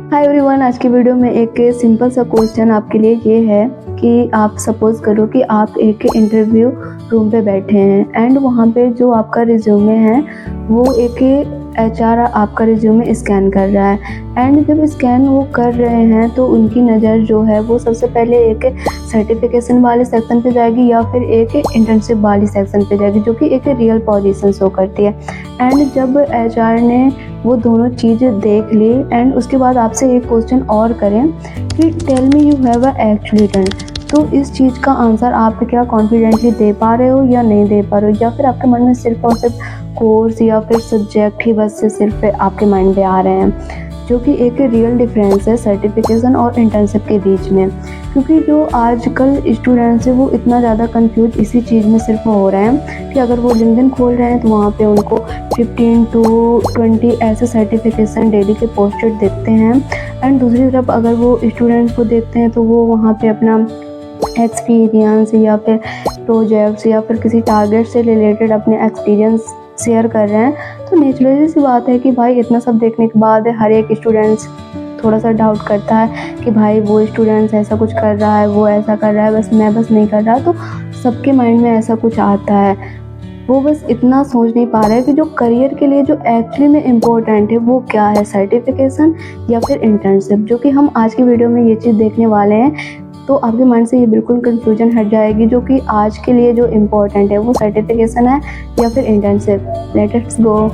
Hi everyone, आज की video में एक सिंपल सा क्वेश्चन आपके लिए ये है कि आप सपोज करो कि आप एक इंटरव्यू रूम पे बैठे हैं एंड वहाँ पे जो आपका रिज्यूमे है वो एक एचआर आपका रिज्यूमे स्कैन कर रहा है। एंड जब स्कैन वो कर रहे हैं तो उनकी नज़र जो है वो सबसे पहले एक सर्टिफिकेशन वाले सेक्शन पे जाएगी या फिर एक इंटर्नशिप वाली सेक्शन पे जाएगी, जो कि एक रियल पोजीशन शो करती है। एंड जब एचआर ने वो दोनों चीज़ें देख ली एंड उसके बाद आपसे एक क्वेश्चन और करें कि tell me you have a actually done, तो इस चीज़ का आंसर आप क्या कॉन्फिडेंटली दे पा रहे हो या नहीं दे पा रहे हो, या फिर आपके मन में सिर्फ और सिर्फ कोर्स या फिर सब्जेक्ट ही बस से सिर्फ आपके माइंड पे आ रहे हैं, जो कि एक रियल डिफरेंस है सर्टिफिकेशन और इंटर्नशिप के बीच में। क्योंकि जो आजकल स्टूडेंट्स हैं वो इतना ज़्यादा कंफ्यूज इसी चीज़ में सिर्फ हो रहे हैं कि अगर वो लिंक्डइन खोल रहे हैं तो वहाँ पे उनको 15 to 20 ऐसे सर्टिफिकेशन डेली के पोस्टेड दिखते हैं। एंड दूसरी तरफ अगर वो स्टूडेंट्स को देखते हैं तो वो वहाँ पे अपना एक्सपीरियंस या फिर प्रोजेक्ट्स या फिर किसी टारगेट से रिलेटेड अपने एक्सपीरियंस शेयर कर रहे हैं। तो नेचुरली सी बात है कि भाई इतना सब देखने के बाद हर एक स्टूडेंट्स थोड़ा सा डाउट करता है कि भाई वो स्टूडेंट्स ऐसा कुछ कर रहा है, वो ऐसा कर रहा है, बस मैं बस नहीं कर रहा। तो सबके माइंड में ऐसा कुछ आता है, वो बस इतना सोच नहीं पा रहा है कि जो करियर के लिए जो एक्चुअली में इम्पोर्टेंट है वो क्या है, सर्टिफिकेशन या फिर इंटर्नशिप, जो कि हम आज की वीडियो में ये चीज़ देखने वाले हैं। तो आपके माइंड से ये बिल्कुल कंफ्यूजन हट जाएगी, जो कि आज के लिए जो इम्पोर्टेंट है वो सर्टिफिकेशन है या फिर इंटर्नशिप। Let's go.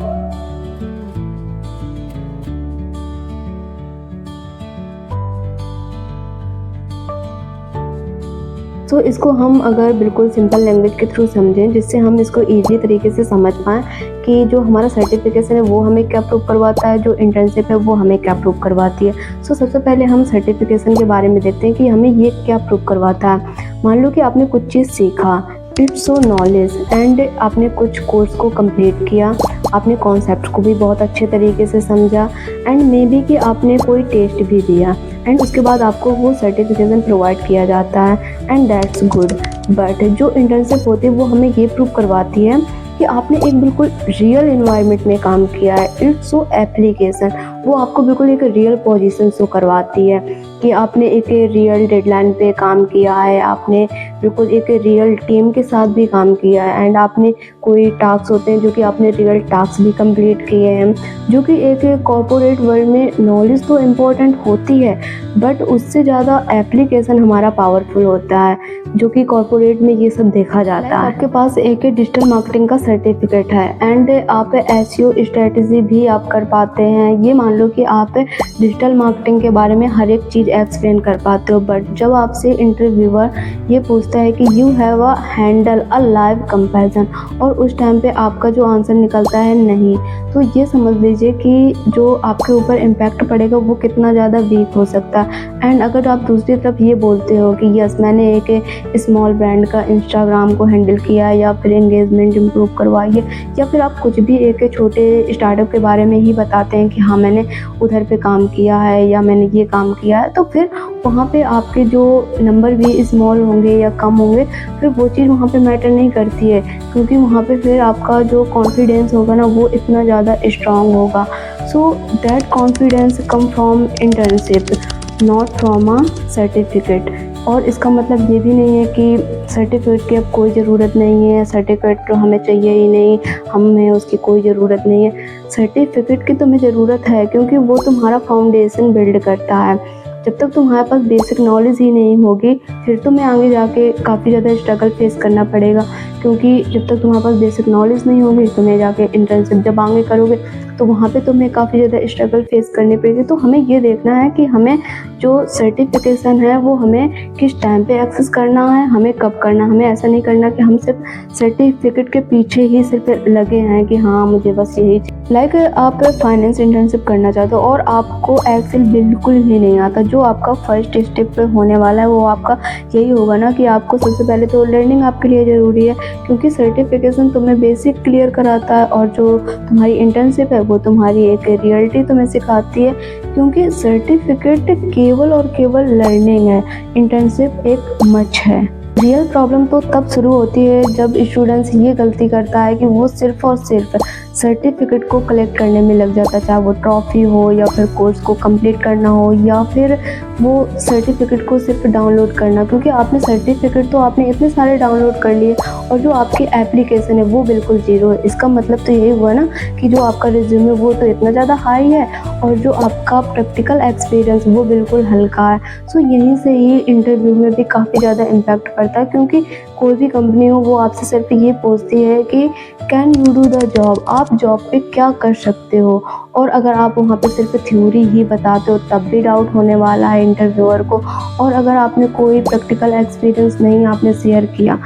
तो इसको हम अगर बिल्कुल सिंपल लैंग्वेज के थ्रू समझें, जिससे हम इसको ईजी तरीके से समझ पाएँ कि जो हमारा सर्टिफिकेशन है वो हमें क्या प्रूव करवाता है, जो इंटर्नशिप है वो हमें क्या प्रूव करवाती है। सो सबसे पहले हम सर्टिफिकेशन के बारे में देखते हैं कि हमें ये क्या प्रूव करवाता है। मान लो कि आपने कुछ चीज़ सीखा, इट्स सो नॉलेज, एंड आपने कुछ कोर्स को कंप्लीट किया, आपने कॉन्सेप्ट को भी बहुत अच्छे तरीके से समझा, एंड मे बी कि आपने कोई टेस्ट भी दिया, एंड उसके बाद आपको वो सर्टिफिकेशन प्रोवाइड किया जाता है, एंड दैट्स गुड। बट जो इंटर्नशिप होती है वो हमें ये प्रूव करवाती है कि आपने एक बिल्कुल रियल एनवायरनमेंट में काम किया है। इट्स सो एप्लीकेशन, वो आपको बिल्कुल एक रियल पोजीशन शो करवाती है कि आपने एक रियल डेडलाइन पे काम किया है, आपने बिल्कुल एक रियल टीम के साथ भी काम किया है, एंड आपने कोई टास्क होते हैं जो कि आपने रियल टास्क भी कंप्लीट किए हैं। जो कि एक कॉर्पोरेट वर्ल्ड में नॉलेज तो इम्पोर्टेंट होती है, बट उससे ज़्यादा एप्लीकेशन हमारा पावरफुल होता है, जो कि कॉर्पोरेट में ये सब देखा जाता है। आपके पास एक डिजिटल मार्केटिंग का सर्टिफिकेट है एंड आप एसईओ स्ट्रेटजी भी आप कर पाते हैं। ये मान लो कि आप डिजिटल मार्केटिंग के बारे में हर एक चीज़ एक्सप्लेन कर पाते हो, बट जब आपसे इंटरव्यूअर ये पूछता है कि you have a handle a live comparison, और उस टाइम पे आपका जो आंसर निकलता है नहीं, तो ये समझ लीजिए कि जो आपके ऊपर इम्पैक्ट पड़ेगा वो कितना ज़्यादा वीक हो सकता है। एंड अगर आप दूसरी तरफ ये बोलते हो कि यस मैंने एक स्मॉल ब्रांड का इंस्टाग्राम को हैंडल किया है या फिर एंगेजमेंट इम्प्रूव करवाई है, या फिर आप कुछ भी एक छोटे स्टार्टअप के बारे में ही बताते हैं कि हाँ मैंने उधर पे काम किया है या मैंने ये काम किया है, तो फिर वहाँ पे आपके जो नंबर भी स्मॉल होंगे या कम होंगे, फिर वो चीज़ वहाँ पे मैटर नहीं करती है, क्योंकि वहाँ पे फिर आपका जो कॉन्फिडेंस होगा ना वो इतना ज़्यादा स्ट्रांग होगा। So that confidence come from internship, not from a certificate. और इसका मतलब ये भी नहीं है कि सर्टिफिकेट की अब कोई ज़रूरत नहीं है, सर्टिफिकेट तो हमें चाहिए ही नहीं, हमें उसकी कोई ज़रूरत नहीं है। सर्टिफिकेट की तुम्हें ज़रूरत है, क्योंकि वो तुम्हारा फाउंडेशन बिल्ड करता है। जब तक तुम्हारे पास बेसिक नॉलेज ही नहीं होगी फिर तुम्हें आगे जाके काफ़ी ज़्यादा स्ट्रगल फेस करना पड़ेगा, क्योंकि जब तक तुम्हारे पास बेसिक नॉलेज नहीं होगी तुम्हें जाके इंटर्नशिप जब आगे करोगे तो वहाँ पे तुम्हें काफ़ी ज़्यादा स्ट्रगल फेस करनी पड़ेगी। तो हमें ये देखना है कि हमें जो सर्टिफिकेशन है वो हमें किस टाइम पे एक्सेस करना है, हमें कब करना है। हमें ऐसा नहीं करना कि हम सिर्फ सर्टिफिकेट के पीछे ही सिर्फ लगे हैं कि हाँ मुझे बस यही लाइक आप फाइनेंस इंटर्नशिप करना चाहते हो और आपको एक्सेल बिल्कुल ही नहीं आता, जो आपका फर्स्ट स्टेप होने वाला है वो आपका यही होगा ना कि आपको सबसे पहले तो लर्निंग आपके लिए ज़रूरी है, क्योंकि सर्टिफिकेशन तुम्हें बेसिक क्लियर कराता है और जो तुम्हारी इंटर्नशिप है वो तुम्हारी एक रियलिटी तुम्हें सिखाती है। क्योंकि सर्टिफिकेट केवल और केवल लर्निंग है, इंटर्नशिप एक मच है। रियल प्रॉब्लम तो तब शुरू होती है जब स्टूडेंट्स ये गलती करता है कि वो सिर्फ और सिर्फ सर्टिफिकेट को कलेक्ट करने में लग जाता है, चाहे वो ट्रॉफी हो या फिर कोर्स को कंप्लीट करना हो या फिर वो सर्टिफिकेट को सिर्फ डाउनलोड करना, क्योंकि आपने सर्टिफिकेट तो आपने इतने सारे डाउनलोड कर लिए और जो आपकी एप्लीकेशन है वो बिल्कुल ज़ीरो है। इसका मतलब तो यही हुआ ना कि जो आपका रिज्यूमे वो तो इतना ज़्यादा हाई है और जो आपका प्रैक्टिकल एक्सपीरियंस वो बिल्कुल हल्का है। सो यहीं से ही इंटरव्यू में भी काफ़ी ज़्यादा इम्पैक्ट पड़ता है, क्योंकि कोई भी कंपनी हो वो आपसे सिर्फ ये पूछती है कि can you do the job, आप जॉब पे क्या कर सकते हो। और अगर आप वहाँ पे सिर्फ थ्योरी ही बताते हो तब भी डाउट होने वाला है इंटरव्यूअर को। और अगर आपने कोई प्रैक्टिकल एक्सपीरियंस नहीं आपने शेयर किया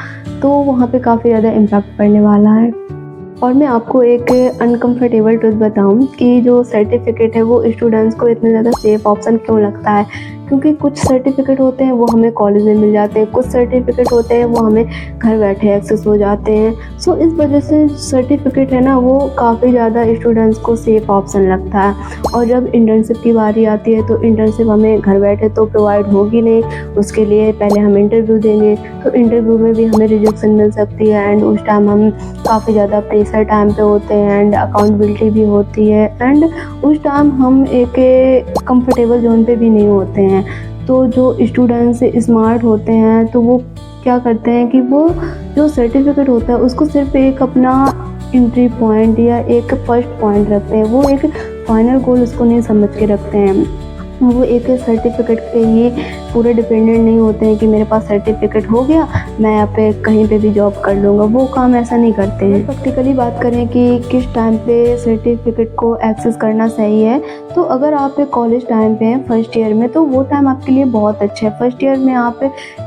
तो वहाँ पे काफ़ी ज़्यादा इम्पैक्ट पड़ने वाला है। और मैं आपको एक अनकम्फर्टेबल ट्रुथ बताऊं कि जो सर्टिफिकेट है वो स्टूडेंट्स को इतना ज़्यादा सेफ ऑप्शन क्यों लगता है, क्योंकि कुछ सर्टिफिकेट होते हैं वो हमें कॉलेज में मिल जाते हैं, कुछ सर्टिफिकेट होते हैं वो हमें घर बैठे एक्सेस हो जाते हैं। सो इस वजह से सर्टिफिकेट है ना वो काफ़ी ज़्यादा स्टूडेंट्स को सेफ ऑप्शन लगता है। और जब इंटर्नशिप की बारी आती है तो इंटर्नशिप हमें घर बैठे तो प्रोवाइड होगी नहीं, उसके लिए पहले हम इंटरव्यू देंगे, तो इंटरव्यू में भी हमें रिजेक्शन मिल सकती है एंड उस टाइम हम काफ़ी ज़्यादा प्रेशर टाइम पे होते हैं एंड अकाउंटेबिलिटी भी होती है एंड उस टाइम हम एक कंफर्टेबल जोन पे भी नहीं होते हैं। तो जो स्टूडेंट्स स्मार्ट होते हैं तो वो क्या करते हैं कि वो जो सर्टिफिकेट होता है उसको सिर्फ एक अपना एंट्री पॉइंट या एक फर्स्ट पॉइंट रखते हैं, वो एक फाइनल गोल उसको नहीं समझ के रखते हैं। वो एक सर्टिफिकेट पे ही पूरे डिपेंडेंट नहीं होते हैं कि मेरे पास सर्टिफिकेट हो गया मैं यहाँ पे कहीं पे भी जॉब कर लूँगा, वो काम ऐसा नहीं करते हैं। प्रैक्टिकली बात करें कि किस टाइम पे सर्टिफिकेट को एक्सेस करना सही है, तो अगर आप कॉलेज टाइम पे हैं फर्स्ट ईयर में तो वो टाइम आपके लिए बहुत अच्छा है। फर्स्ट ईयर में आप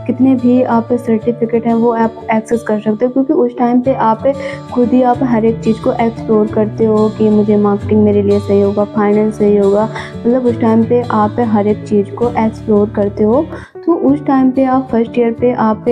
कितने भी आप सर्टिफिकेट हैं वो आप एक्सेस कर सकते हो, क्योंकि उस टाइम पे आप खुद ही आप हर एक चीज़ को एक्सप्लोर करते हो कि मुझे मार्केटिंग मेरे लिए सही होगा, फाइनेंस सही होगा, मतलब उस टाइम पे आप हर एक चीज़ को एक्सप्लोर करते हो। तो उस टाइम पे आप फर्स्ट ईयर पे आप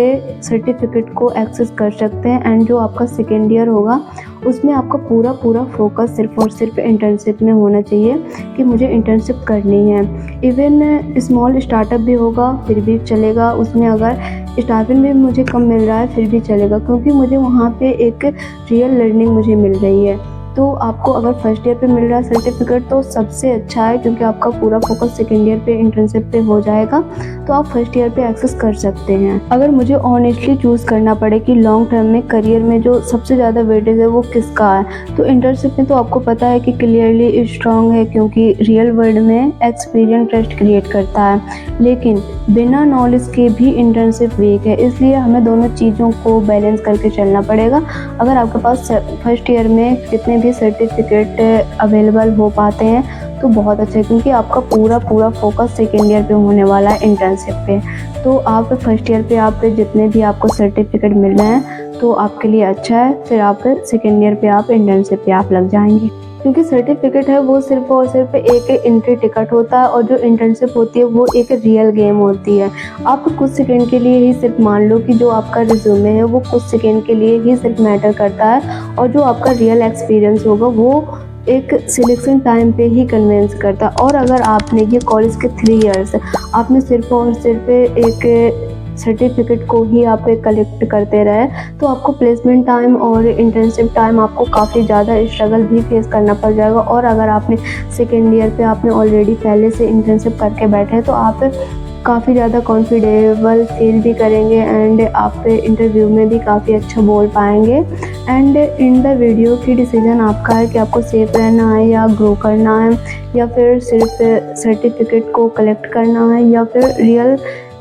सर्टिफिकेट को एक्सेस कर सकते हैं एंड जो आपका सेकेंड ईयर होगा उसमें आपका पूरा फोकस सिर्फ और सिर्फ इंटर्नशिप में होना चाहिए कि मुझे इंटर्नशिप करनी है। इवन स्मॉल स्टार्टअप भी होगा फिर भी चलेगा, उसमें अगर स्टार्टिंग में मुझे कम मिल रहा है फिर भी चलेगा, क्योंकि मुझे वहाँ पे एक रियल लर्निंग मुझे मिल रही है। तो आपको अगर फर्स्ट ईयर पे मिल रहा है सर्टिफिकेट तो सबसे अच्छा है, क्योंकि आपका पूरा फोकस सेकेंड ईयर पे इंटर्नशिप पे हो जाएगा, तो आप फर्स्ट ईयर पे एक्सेस कर सकते हैं। अगर मुझे ऑनेस्टली चूज़ करना पड़े कि लॉन्ग टर्म में करियर में जो सबसे ज़्यादा वेटेज है वो किसका है, तो इंटर्नशिप में तो आपको पता है कि क्लियरली स्ट्रॉन्ग है, क्योंकि रियल वर्ल्ड में एक्सपीरियंस ट्रस्ट क्रिएट करता है। लेकिन बिना नॉलेज के भी इंटर्नशिप वीक है, इसलिए हमें दोनों चीज़ों को बैलेंस करके चलना पड़ेगा। अगर आपके पास फर्स्ट ईयर में जितने भी सर्टिफिकेट अवेलेबल हो पाते हैं तो बहुत अच्छा है, क्योंकि आपका पूरा फोकस सेकेंड ईयर पे होने वाला है इंटर्नशिप पे। तो आप फर्स्ट ईयर पे आप जितने भी आपको सर्टिफिकेट मिल रहे हैं तो आपके लिए अच्छा है, फिर आप सेकेंड ईयर पे आप इंटर्नशिप पे आप लग जाएंगे, क्योंकि सर्टिफिकेट है वो सिर्फ और सिर्फ एक एंट्री टिकट होता है और जो इंटर्नशिप होती है वो एक रियल गेम होती है। आप कुछ सेकंड के लिए ही सिर्फ मान लो कि जो आपका रिज्यूमे है वो कुछ सेकंड के लिए ही सिर्फ मैटर करता है और जो आपका रियल एक्सपीरियंस होगा वो एक सिलेक्शन टाइम पे ही कन्विंस करता है। और अगर आपने ये कॉलेज के 3 इयर्स आपने सिर्फ और सिर्फ एक सर्टिफिकेट को ही आप कलेक्ट करते रहे तो आपको प्लेसमेंट टाइम और इंटर्नशिप टाइम आपको काफ़ी ज़्यादा स्ट्रगल भी फेस करना पड़ जाएगा। और अगर आपने सेकेंड ईयर पे आपने ऑलरेडी पहले से इंटर्नशिप करके बैठे हैं तो आप काफ़ी ज़्यादा कॉन्फिडेबल फील भी करेंगे एंड आप इंटरव्यू में भी काफ़ी अच्छा बोल पाएंगे। एंड इन द वीडियो की डिसीजन आपका है कि आपको सेफ रहना है या ग्रो करना है, या फिर सिर्फ सर्टिफिकेट को कलेक्ट करना है, या फिर रियल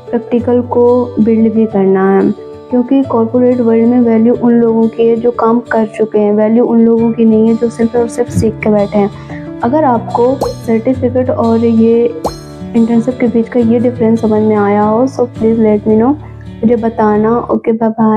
प्रैक्टिकल को बिल्ड भी करना है। क्योंकि कॉर्पोरेट वर्ल्ड में वैल्यू उन लोगों की है जो काम कर चुके हैं, वैल्यू उन लोगों की नहीं है जो सिर्फ और सिर्फ सीख के बैठे हैं। अगर आपको सर्टिफिकेट और ये इंटर्नशिप के बीच का ये डिफरेंस समझ में आया हो so please let me know, मुझे बताना। Okay bye bye.